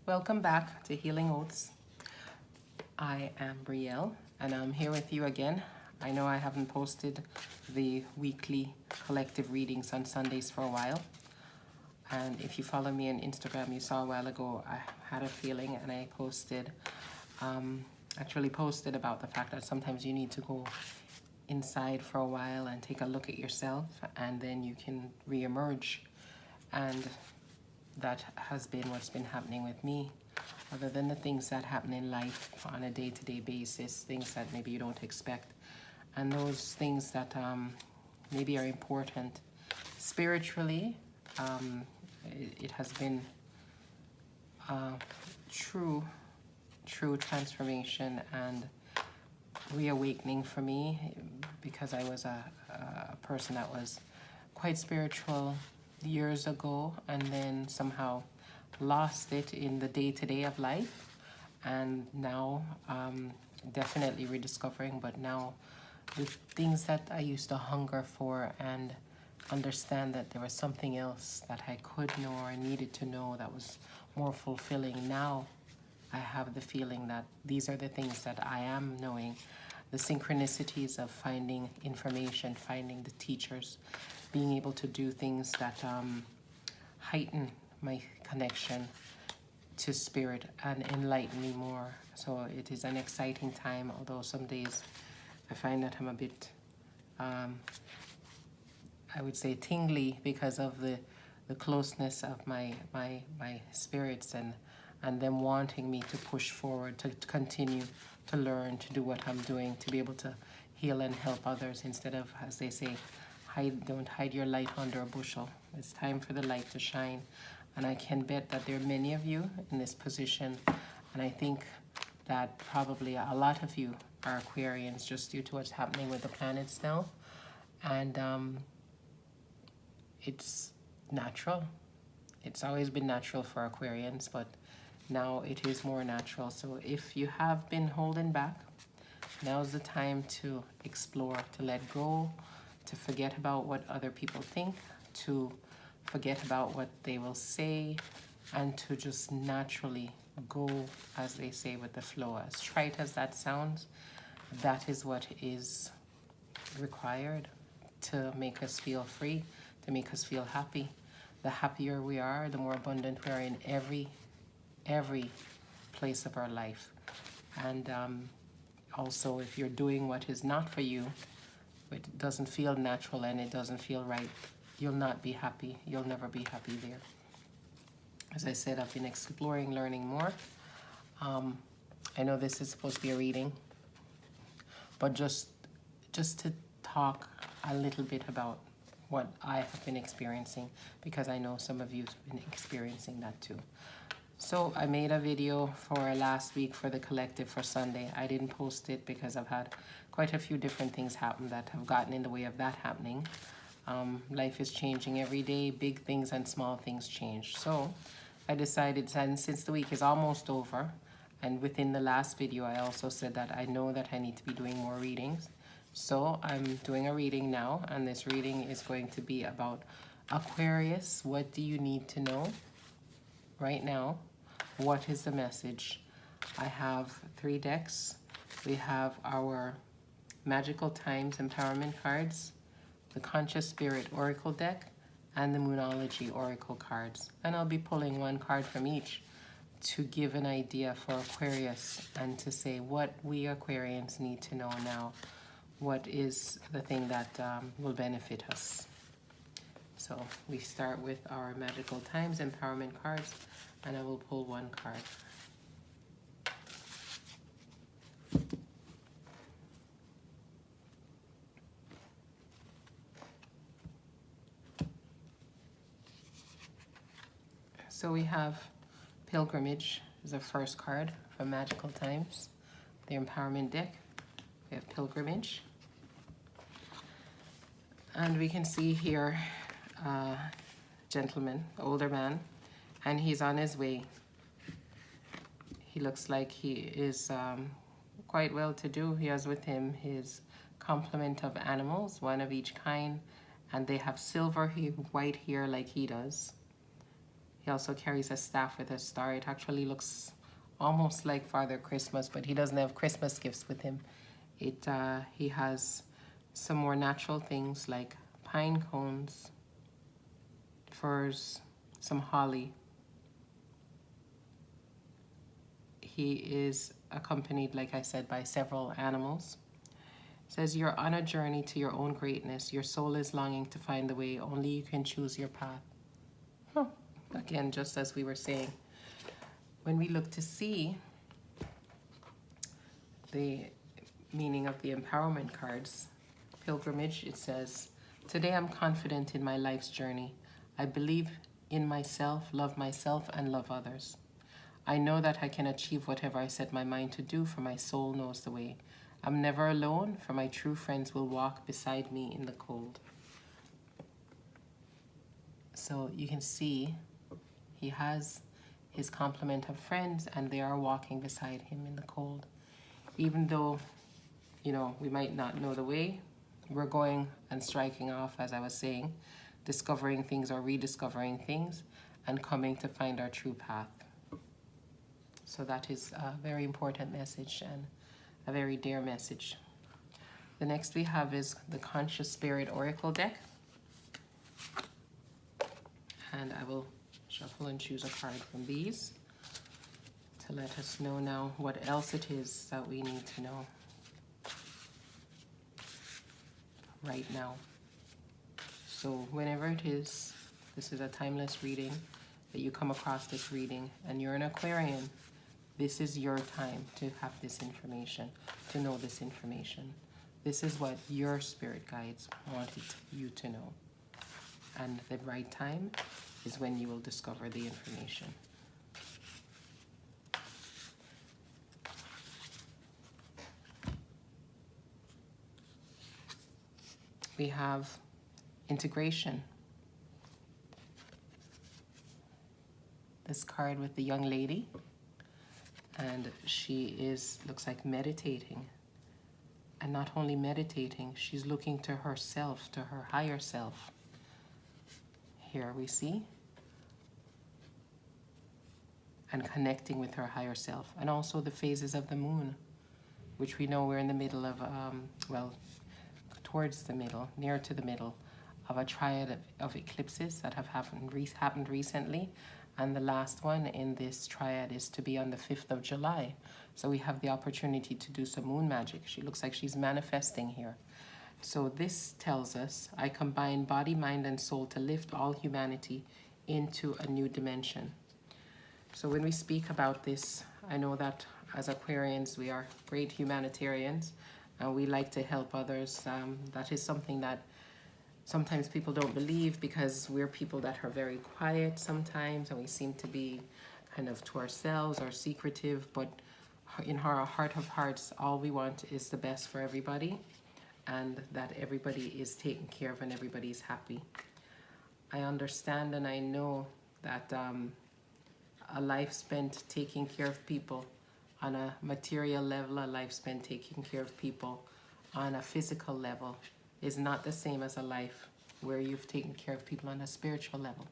welcome back to Healing Oats. I am Brielle and I'm here with you again. I know I haven't posted the weekly collective readings on Sundays for a while. And if you follow me on Instagram, you saw a while ago I had a feeling and I posted, actually posted about the fact that sometimes you need to go inside for a while and take a look at yourself and then you can re-emerge. And that has been what's been happening with me. Other than the things that happen in life on a day-to-day basis, things that maybe you don't expect, and those things that maybe are important spiritually, it has been true transformation and reawakening for me, because I was a person that was quite spiritual years ago and then somehow lost it in the day-to-day of life, and now definitely rediscovering, but now the things that I used to hunger for and understand that there was something else that I could know or needed to know that was more fulfilling. Now I have the feeling that these are the things that I am knowing, the synchronicities of finding information, finding the teachers, being able to do things that heighten my connection to spirit and enlighten me more. So it is an exciting time, although some days I find that I'm a bit, I would say, tingly because of the closeness of my spirits and them wanting me to push forward, to continue to learn, to do what I'm doing, to be able to heal and help others instead of, as they say, don't hide your light under a bushel. It's time for the light to shine. And I can bet that there are many of you in this position. And I think that probably a lot of you are Aquarians just due to what's happening with the planets now. And it's natural. It's always been natural for Aquarians, but now it is more natural. So if you have been holding back, now's the time to explore, to let go, to forget about what other people think, to forget about what they will say, and to just naturally go, as they say, with the flow. As trite as that sounds, that is what is required to make us feel free, to make us feel happy. The happier we are, the more abundant we are in every place of our life. And also, if you're doing what is not for you, it doesn't feel natural and it doesn't feel right, you'll not be happy. You'll never be happy there. As I said, I've been exploring, learning more. I know this is supposed to be a reading, but just to talk a little bit about what I have been experiencing, because I know some of you have been experiencing that too. So I made a video for last week for the collective for Sunday. I didn't post it because I've had quite a few different things happen that have gotten in the way of that happening. Life is changing every day. Big things and small things change. So I decided, and since the week is almost over, and within the last video I also said that I know that I need to be doing more readings. So I'm doing a reading now, and this reading is going to be about Aquarius. What do you need to know right now? What is the message? I have 3 decks. We have our Magical Times Empowerment cards, the Conscious Spirit Oracle deck, and the Moonology Oracle cards. And I'll be pulling 1 card from each to give an idea for Aquarius and to say what we Aquarians need to know now. What is the thing that will benefit us? So we start with our Magical Times Empowerment cards, and I will pull 1 card. So we have Pilgrimage is the first card from Magical Times, the Empowerment deck. We have Pilgrimage. And we can see here a gentleman, older man, and he's on his way. He looks like he is quite well to do. He has with him his complement of animals, 1 of each kind, and they have silver white hair like he does. He He also carries a staff with a star. It actually looks almost like Father Christmas, but he doesn't have Christmas gifts with him. He has some more natural things like pine cones, firs, some holly. He is accompanied, like I said, by several animals. It says, you're on a journey to your own greatness. Your soul is longing to find the way. Only you can choose your path. Huh. Again, just as we were saying, when we look to see the meaning of the empowerment cards, pilgrimage, it says, today I'm confident in my life's journey. I believe in myself, and love others. I know that I can achieve whatever I set my mind to do, for my soul knows the way. I'm never alone, for my true friends will walk beside me in the cold. So you can see he has his complement of friends, and they are walking beside him in the cold. Even though, you know, we might not know the way, we're going and striking off, as I was saying, discovering things or rediscovering things, and coming to find our true path. So that is a very important message and a very dear message. The next we have is the Conscious Spirit Oracle deck. And I will shuffle and choose a card from these to let us know now what else it is that we need to know right now. So whenever it is, this is a timeless reading, that you come across this reading and you're an Aquarian, this is your time to have this information, to know this information. This is what your spirit guides wanted you to know. And the right time is when you will discover the information. We have integration. This card with the young lady, and she looks like meditating. And not only meditating, she's looking to herself, to her higher self. Here we see. And connecting with her higher self. And also the phases of the moon, which we know we're in the middle of, well, towards the middle, near to the middle of a triad of eclipses that have happened recently. And the last one in this triad is to be on the 5th of July. So we have the opportunity to do some moon magic. She looks like she's manifesting here. So this tells us, I combine body, mind, and soul to lift all humanity into a new dimension. So when we speak about this, I know that as Aquarians, we are great humanitarians, and we like to help others. That is something that sometimes people don't believe, because we're people that are very quiet sometimes, and we seem to be kind of to ourselves or secretive, but in our heart of hearts, all we want is the best for everybody, and that everybody is taken care of and everybody is happy. I understand and I know that a life spent taking care of people on a material level, a life spent taking care of people on a physical level, is not the same as a life where you've taken care of people on a spiritual level.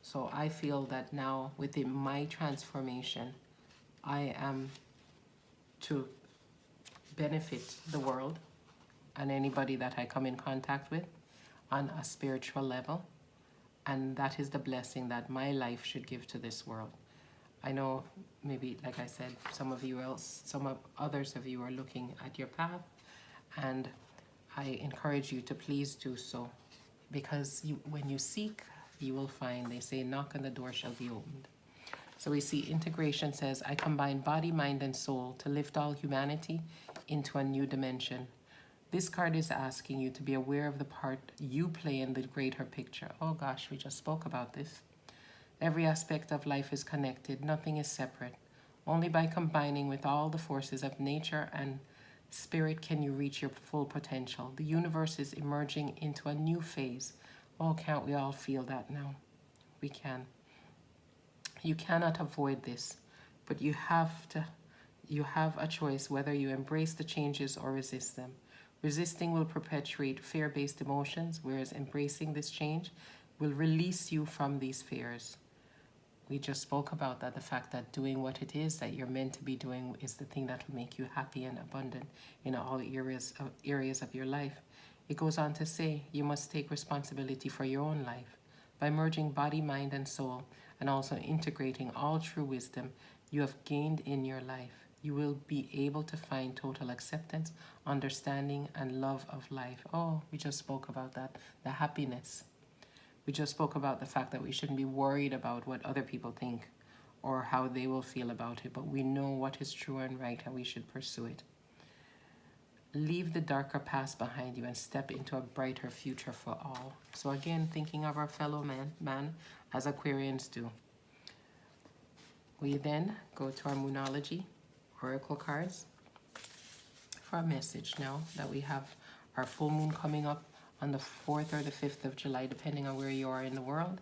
So I feel that now within my transformation, I am to benefit the world and anybody that I come in contact with on a spiritual level. And that is the blessing that my life should give to this world. I know maybe, like I said, some others of you are looking at your path, and I encourage you to please do so, because when you seek, you will find. They say, knock and the door shall be opened. So we see integration says, I combine body, mind, and soul to lift all humanity into a new dimension. This card is asking you to be aware of the part you play in the greater picture. Oh gosh, we just spoke about this. Every aspect of life is connected. Nothing is separate. Only by combining with all the forces of nature and spirit can you reach your full potential. The universe is emerging into a new phase. Oh, can't we all feel that now? We can. You cannot avoid this, but you have a choice whether you embrace the changes or resist them. Resisting will perpetuate fear-based emotions, whereas embracing this change will release you from these fears. we just spoke about that, the fact that doing what it is that you're meant to be doing is the thing that will make you happy and abundant in all areas of your life. It goes on to say, you must take responsibility for your own life. By merging body, mind, and soul, and also integrating all true wisdom you have gained in your life, you will be able to find total acceptance, understanding, and love of life. Oh, we just spoke about that, the happiness. We just spoke about the fact that we shouldn't be worried about what other people think or how they will feel about it, but we know what is true and right and we should pursue it. Leave the darker past behind you and step into a brighter future for all. So again, thinking of our fellow man as Aquarians do. We then go to our Moonology oracle cards for a message now that we have our full moon coming up on the 4th or the 5th of July, depending on where you are in the world,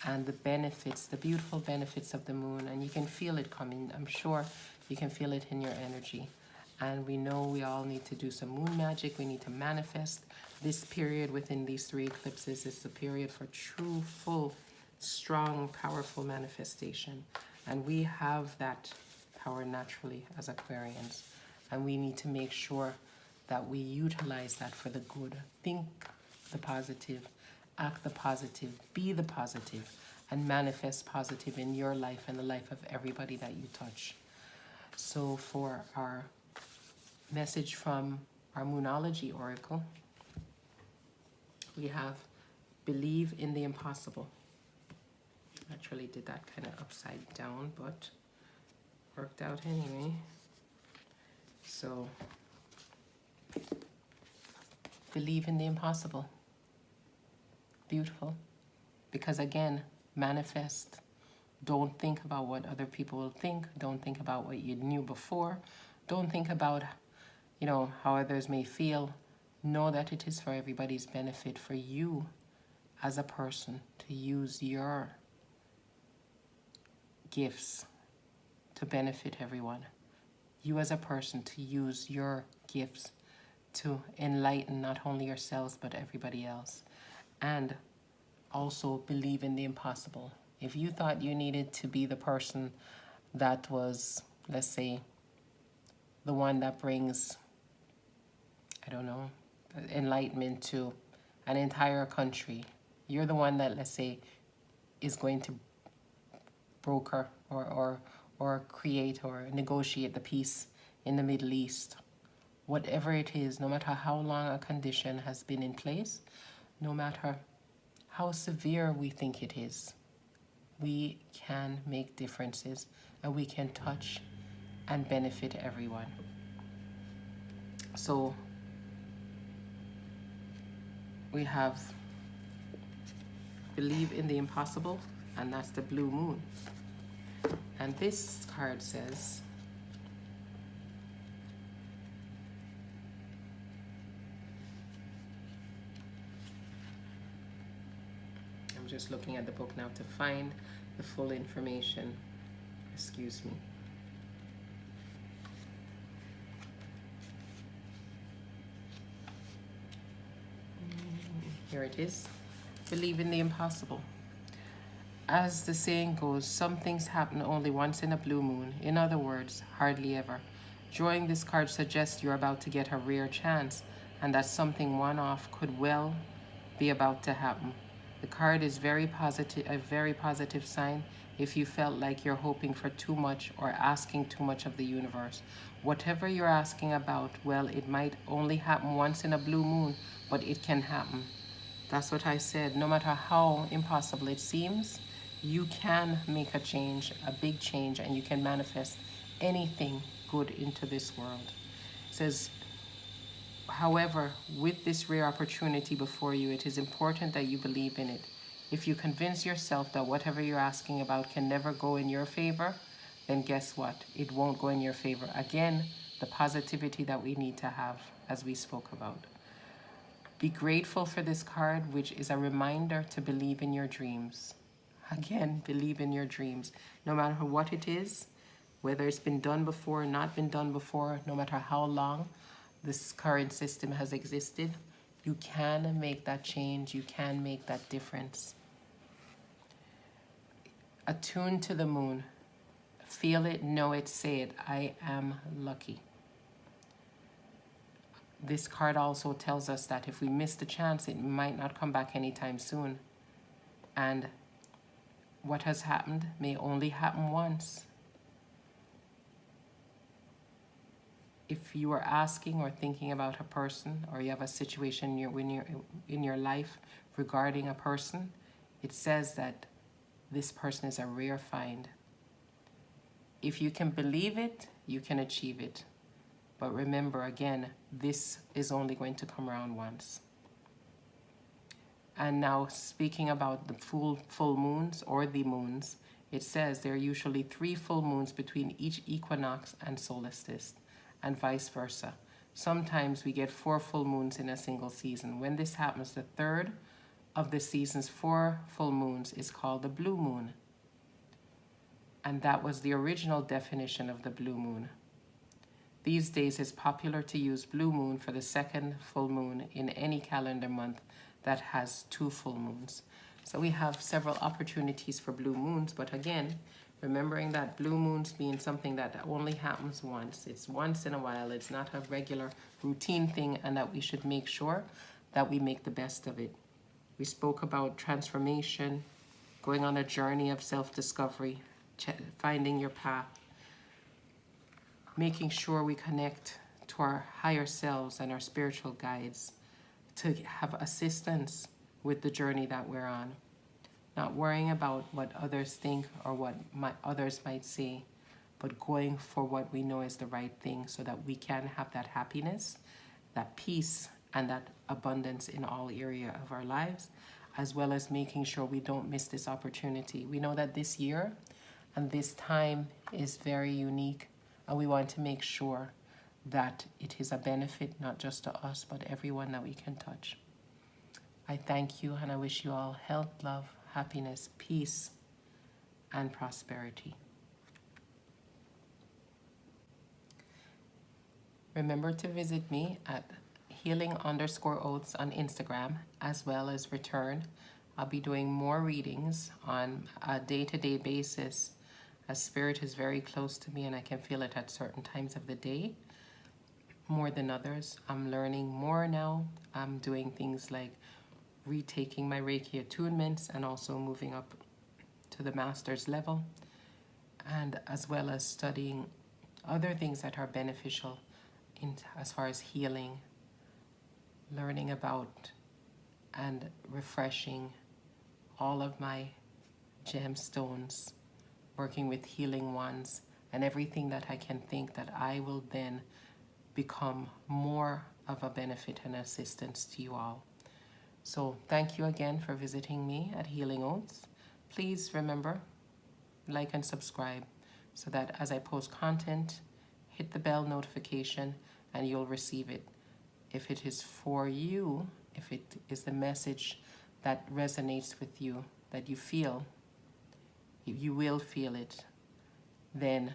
and the benefits, the beautiful benefits of the moon. And you can feel it coming. I'm sure you can feel it in your energy. And we know we all need to do some moon magic. We need to manifest. This period within these 3 eclipses is the period for true, full, strong, powerful manifestation. And we have that power naturally as Aquarians. And we need to make sure that we utilize that for the good. Think the positive, act the positive, be the positive, and manifest positive in your life and the life of everybody that you touch. So for our message from our Moonology oracle, we have believe in the impossible. Actually did that kind of upside down, but worked out anyway. So believe in the impossible. Beautiful. Because again, manifest. Don't think about what other people will think. Don't think about what you knew before. Don't think about, how others may feel. Know that it is for everybody's benefit, for you as a person to use your gifts to benefit everyone. You as a person to use your gifts to enlighten not only yourselves but everybody else. And also believe in the impossible. If you thought you needed to be the person that was, let's say, the one that brings, enlightenment to an entire country, you're the one that, let's say, is going to broker or create or negotiate the peace in the Middle East. Whatever it is, no matter how long a condition has been in place, no matter how severe we think it is, we can make differences and we can touch and benefit everyone. So we have believe in the impossible, and that's the blue moon. And this card says, I'm just looking at the book now to find the full information. Excuse me. Here it is. Believe in the impossible. As the saying goes, some things happen only once in a blue moon. In other words, hardly ever. Drawing this card suggests you're about to get a rare chance and that something one-off could well be about to happen. The card is very positive, a very positive sign if you felt like you're hoping for too much or asking too much of the universe. Whatever you're asking about, well, it might only happen once in a blue moon, but it can happen. That's what I said. No matter how impossible it seems, you can make a change, a big change, and you can manifest anything good into this world. It says, however, with this rare opportunity before you, it is important that you believe in it. If you convince yourself that whatever you're asking about can never go in your favor, then guess what? It won't go in your favor. Again, the positivity that we need to have, as we spoke about. Be grateful for this card, which is a reminder to believe in your dreams. Again, believe in your dreams. No matter what it is, whether it's been done before or not been done before, no matter how long this current system has existed, you can make that change. You can make that difference. attune to the moon. Feel it, know it, say it. I am lucky. This card also tells us that if we miss the chance, it might not come back anytime soon. And what has happened may only happen once. If you are asking or thinking about a person, or you have a situation in your life regarding a person, it says that this person is a rare find. If you can believe it, you can achieve it. But remember, again, this is only going to come around once. And now, speaking about the full moons or the moons, it says there are usually 3 full moons between each equinox and solstice, and vice versa. Sometimes we get 4 full moons in a single season. When this happens, the third of the season's 4 full moons is called the blue moon. And that was the original definition of the blue moon. These days it's popular to use blue moon for the second full moon in any calendar month that has 2 full moons. So we have several opportunities for blue moons, but again, remembering that blue moons mean something that only happens once. It's once in a while. It's not a regular routine thing, and that we should make sure that we make the best of it. We spoke about transformation, going on a journey of self-discovery, finding your path, making sure we connect to our higher selves and our spiritual guides to have assistance with the journey that we're on. Not worrying about what others think or what others might say, but going for what we know is the right thing so that we can have that happiness, that peace, and that abundance in all areas of our lives, as well as making sure we don't miss this opportunity. We know that this year and this time is very unique, and we want to make sure that it is a benefit not just to us, but everyone that we can touch. I thank you, and I wish you all health, love, happiness, peace, and prosperity. Remember to visit me at healing_oaths on Instagram, as well as return. I'll be doing more readings on a day-to-day basis, as spirit is very close to me and I can feel it at certain times of the day more than others. I'm learning more now. I'm doing things like retaking my Reiki attunements and also moving up to the master's level, and as well as studying other things that are beneficial as far as healing, learning about and refreshing all of my gemstones, working with healing ones, and everything that I can think that I will then become more of a benefit and assistance to you all. So thank you again for visiting me at Healing Oaths. Please remember, like and subscribe so that as I post content, hit the bell notification and you'll receive it. If it is for you, if it is the message that resonates with you, that you feel, if you will feel it, then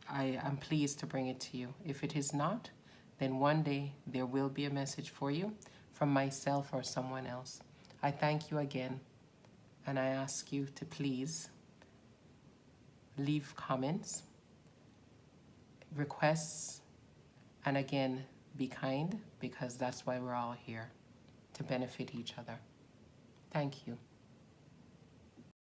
I am pleased to bring it to you. If it is not, then one day there will be a message for you from myself or someone else. I thank you again, and I ask you to please leave comments, requests, and again, be kind, because that's why we're all here, to benefit each other. Thank you.